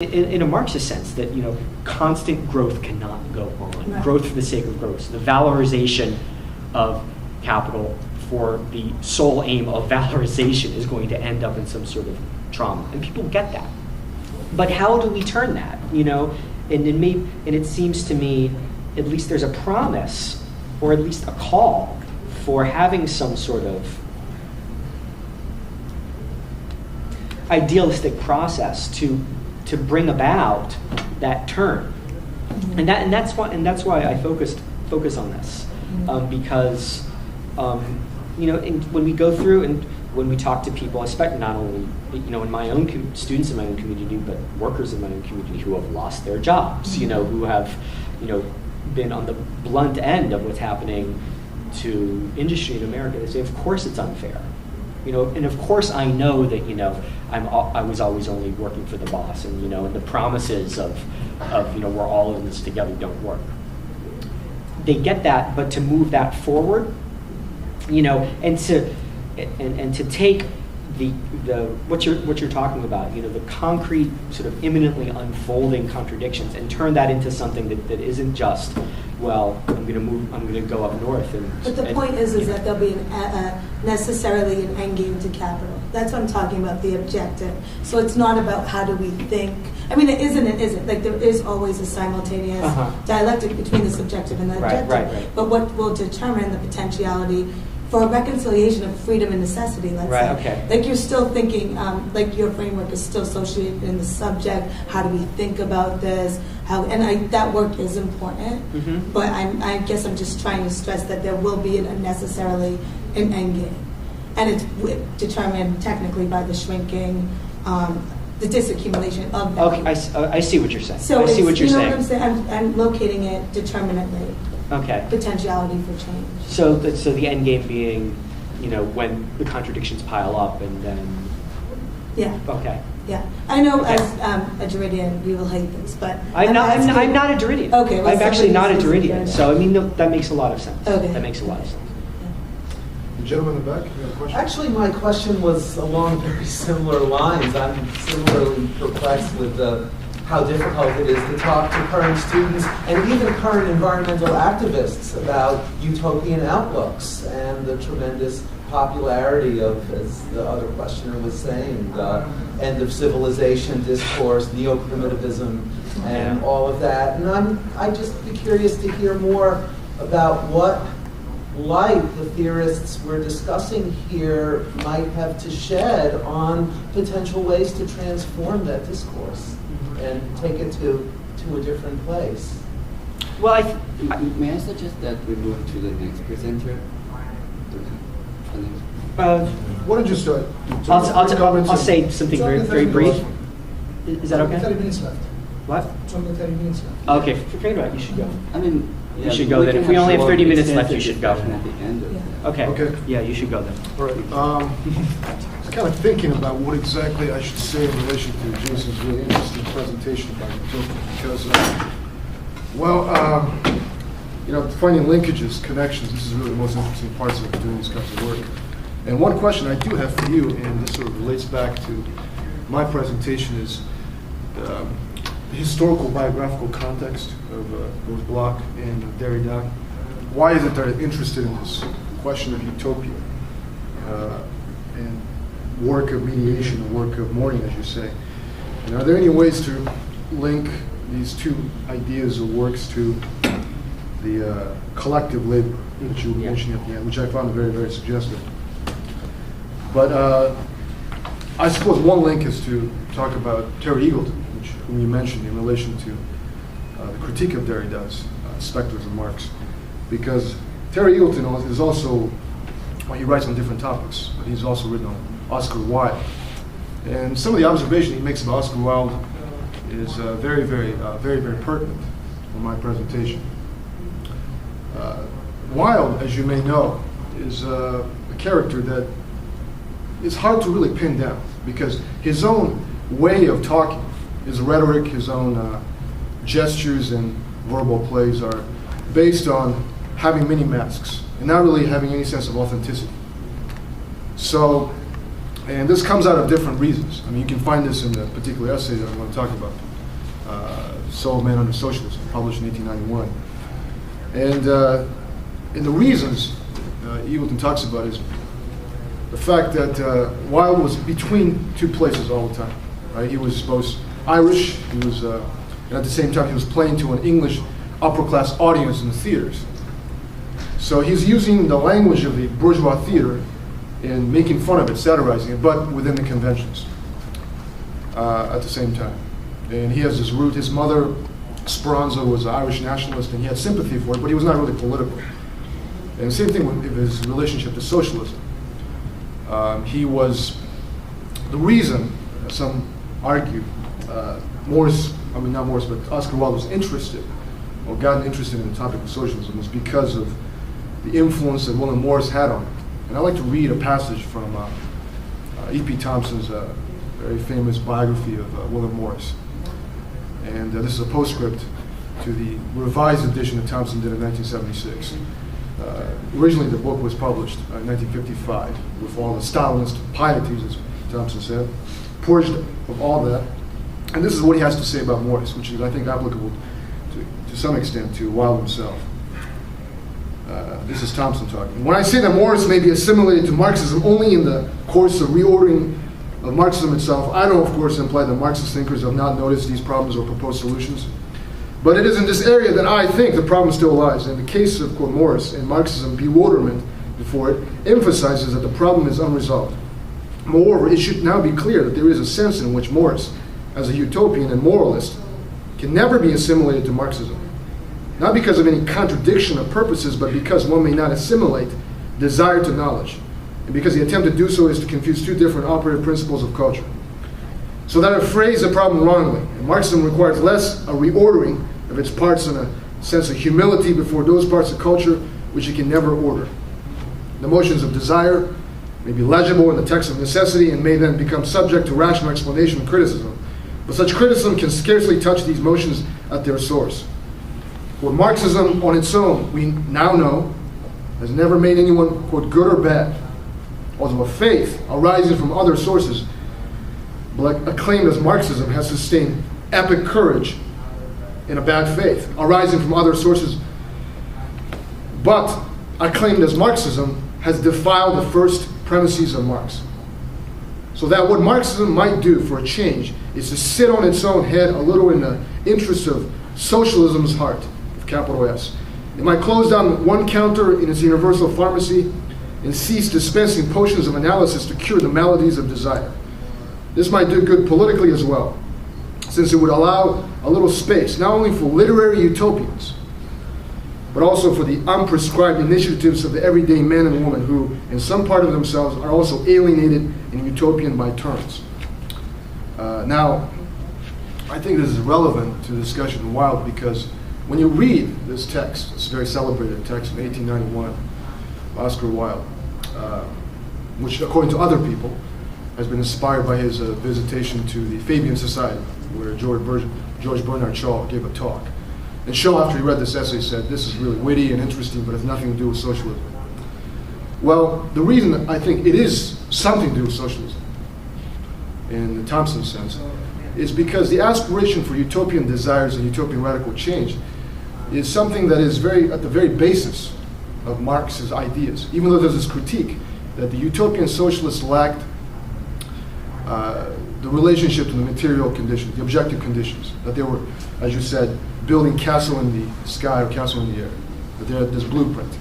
in a Marxist sense, that constant growth cannot go on. Right. Growth for the sake of growth. The valorization of capital for the sole aim of valorization is going to end up in some sort of trauma, and people get that. But how do we turn that? And it seems to me, at least there's a promise, or at least a call, for having some sort of idealistic process to bring about that turn, and that's why I focus on this, because when we go through and when we talk to people, I expect not only in my own students in my own community, but workers in my own community who have lost their jobs, who have been on the blunt end of what's happening to industry in America. They say, of course it's unfair. And of course I know that I was always only working for the boss, and and the promises of we're all in this together don't work. They get that, but to move that forward, and to take the what you're talking about, the concrete sort of imminently unfolding contradictions, and turn that into something that isn't just, well, I'm going to go up north. But the point is that there'll be necessarily an end game to capital. That's what I'm talking about, the objective. So it's not about how do we think. I mean, it isn't. Like, there is always a simultaneous dialectic between the subjective and the objective. Right. But what will determine the potentiality for a reconciliation of freedom and necessity, let's say. Okay. Like, you're still thinking, like your framework is still associated in the subject. How do we think about this? That work is important, but I guess I'm just trying to stress that there will be necessarily an end game. And it's determined technically by the shrinking, the disaccumulation of that. Okay, I see what you're saying. So I see what you're saying. What I'm saying? I'm locating it determinately. Okay. Potentiality for change. So the end game being, when the contradictions pile up, and then. Yeah. Okay. Yeah, I know. Okay. As a Derridian, we will hate this, but I'm not a Derridian. Okay, well, I'm actually not a Derridian. So that makes a lot of sense. Okay. That makes a lot of sense. The gentleman in the back, you have a question? Actually, my question was along very similar lines. I'm similarly perplexed with how difficult it is to talk to current students and even current environmental activists about utopian outlooks and the tremendous popularity of, as the other questioner was saying, the end of civilization discourse, neo-primitivism, and all of that. And I'd just be curious to hear more about what light the theorists we're discussing here might have to shed on potential ways to transform that discourse and take it to a different place. Well, may I suggest that we move to the next presenter? Why don't you start? I'll say something very brief. Is that okay? 30 minutes left. What? It's only 30 minutes left. Okay, forget about it. You should go. I mean, you should go then. If we only have 30 minutes left, you should go. At the end of Okay. Yeah, you should go then. All right. I was kind of thinking about what exactly I should say in relation to Jason's really interesting presentation about Utopia, because, finding linkages, connections, this is really the most interesting parts of doing these kinds of work. And one question I do have for you, and this sort of relates back to my presentation, is the historical biographical context of both Bloch and Derrida. Why is it they're interested in this question of utopia and work of mediation, or work of mourning, as you say? And are there any ways to link these two ideas or works to the collective labor, which you were mentioning at the end, which I found very, very suggestive? But I suppose one link is to talk about Terry Eagleton, whom you mentioned in relation to the critique of Derrida's Specters of Marx, because Terry Eagleton is also, he writes on different topics, but he's also written on Oscar Wilde. And some of the observation he makes about Oscar Wilde is very, very pertinent for my presentation. Wilde, as you may know, is a character that is hard to really pin down, because his own way of talking, his rhetoric, his own gestures and verbal plays are based on having many masks and not really having any sense of authenticity. So, and this comes out of different reasons. I mean, you can find this in the particular essay that I want to talk about. Soul of Man Under Socialism, published in 1891. And the reasons Eagleton talks about is the fact that Wilde was between two places all the time. Right? He was both Irish, he was, and at the same time he was playing to an English upper-class audience in the theaters. So he's using the language of the bourgeois theater and making fun of it, satirizing it, but within the conventions at the same time. And he has this root. His mother, Speranza, was an Irish nationalist, and he had sympathy for it, but he was not really political. And the same thing with his relationship to socialism. He was the reason, some argue, not Morris, but Oscar Wilde was interested, or gotten interested in the topic of socialism, was because of the influence that William Morris had on him. And I'd like to read a passage from E.P. Thompson's very famous biography of William Morris. And this is a postscript to the revised edition that Thompson did in 1976. Originally, the book was published in 1955 with all the Stalinist pieties, as Thompson said, purged of all that. And this is what he has to say about Morris, which is, I think, applicable to some extent to Wilde himself. This is Thompson talking. When I say that Morris may be assimilated to Marxism only in the course of reordering of Marxism itself, I don't, of course, imply that Marxist thinkers have not noticed these problems or proposed solutions. But it is in this area that I think the problem still lies. In the case of, quote, Morris and Marxism, bewilderment before it emphasizes that the problem is unresolved. Moreover, it should now be clear that there is a sense in which Morris, as a utopian and moralist, can never be assimilated to Marxism. Not because of any contradiction of purposes, but because one may not assimilate desire to knowledge. And because the attempt to do so is to confuse two different operative principles of culture. So that I phrase the problem wrongly. And Marxism requires less a reordering of its parts and a sense of humility before those parts of culture which it can never order. The motions of desire may be legible in the text of necessity and may then become subject to rational explanation and criticism. But such criticism can scarcely touch these motions at their source. For Marxism on its own, we now know, has never made anyone, quote, good or bad. Although a faith arising from other sources, acclaimed as Marxism, has sustained epic courage in a bad faith, arising from other sources, but acclaimed as Marxism, has defiled the first premises of Marx. So that what Marxism might do for a change is to sit on its own head a little in the interest of socialism's heart, with capital S. It might close down one counter in its universal pharmacy and cease dispensing potions of analysis to cure the maladies of desire. This might do good politically as well, since it would allow a little space, not only for literary utopians, but also for the unprescribed initiatives of the everyday man and woman who, in some part of themselves, are also alienated and utopian by turns. Now, I think this is relevant to the discussion in Wilde because when you read this text, this very celebrated text from 1891, Oscar Wilde, which, according to other people, has been inspired by his visitation to the Fabian Society, where George Bernard Shaw gave a talk. And Shaw, after he read this essay, said, this is really witty and interesting, but it has nothing to do with socialism. Well, the reason I think it is something to do with socialism, in the Thompson sense, is because the aspiration for utopian desires and utopian radical change is something that is at the very basis of Marx's ideas, even though there's this critique that the utopian socialists lacked the relationship to the material conditions, the objective conditions, that they were, as you said, building castle in the sky or castle in the air, that they had this blueprint.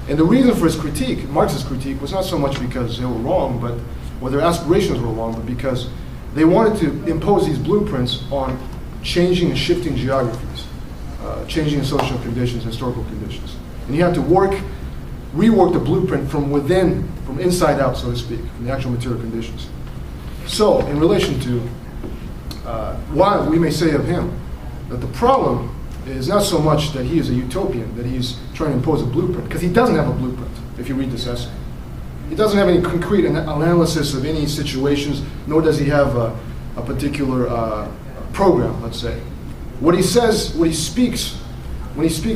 And the reason for his critique, Marx's critique, was not so much because they were wrong, or their aspirations were wrong, but because they wanted to impose these blueprints on changing and shifting geographies, changing social conditions, historical conditions. And you have to rework the blueprint from within, from inside out, so to speak, from the actual material conditions. So, in relation to Wilde, we may say of him that the problem is not so much that he is a utopian, that he's trying to impose a blueprint, because he doesn't have a blueprint, if you read this essay. He doesn't have any concrete analysis of any situations, nor does he have a particular program, let's say. What he says, when he speaks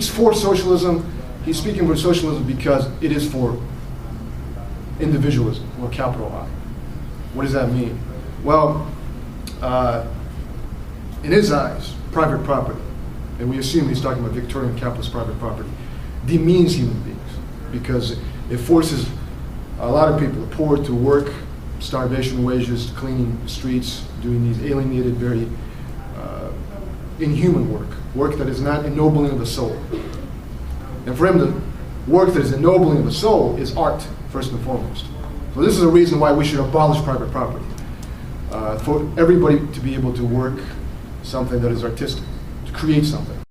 for socialism, he's speaking for socialism because it is for individualism, or capital I. What does that mean? Well, in his eyes, private property, and we assume he's talking about Victorian capitalist private property, demeans human beings, because it forces a lot of people, the poor, to work starvation wages, cleaning streets, doing these alienated, very inhuman work that is not ennobling of the soul. And for him, the work that is ennobling of the soul is art, first and foremost. So this is a reason why we should abolish private property, for everybody to be able to work something that is artistic, to create something.